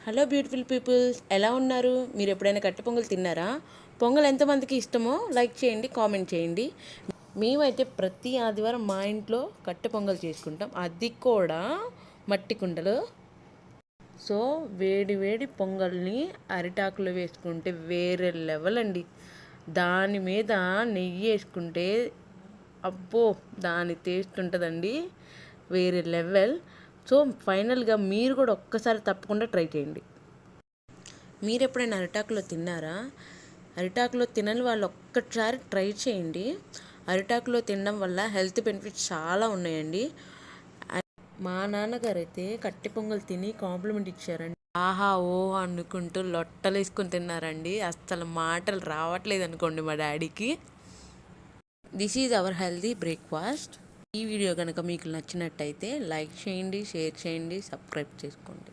Hello beautiful peoples, ఎలా ఉన్నారు? మీరు ఎప్పుడైనా కట్టె పొంగల్ తిన్నారా? పొంగల్ ఎంతమందికి ఇష్టమో లైక్ చేయండి, కామెంట్ చేయండి. మేమైతే ప్రతి ఆదివారం మా ఇంట్లో కట్టె పొంగల్ చేసుకుంటాం, అది కూడా మట్టి కుండలో. సో వేడి వేడి పొంగల్ని అరిటాకులో వేసుకుంటే వేరే లెవెల్ అండి. దాని మీద నెయ్యి వేసుకుంటే అబ్బో, దాని టేస్ట్ ఉంటుందండి వేరే లెవెల్. సో ఫైనల్గా మీరు కూడా ఒక్కసారి తప్పకుండా ట్రై చేయండి. మీరు ఎప్పుడైనా అరిటాకులో తిన్నారా? అరిటాకులో తినని వాళ్ళు ఒక్కసారి ట్రై చేయండి. అరిటాకులో తినడం వల్ల హెల్త్ బెనిఫిట్స్ చాలా ఉన్నాయండి. మా నాన్నగారు అయితే కట్టె పొంగల్ తిని కాంప్లిమెంట్ ఇచ్చారండి. ఆహా ఓ అనుకుంటూ లొట్టలు వేసుకుని తిన్నారండి. అస్సలు మాటలు రావట్లేదు అనుకోండి మా డాడీకి. This is our healthy breakfast. ఈ వీడియో కనుక మీకు నచ్చినట్టయితే లైక్ చేయండి, షేర్ చేయండి, సబ్స్క్రైబ్ చేసుకోండి.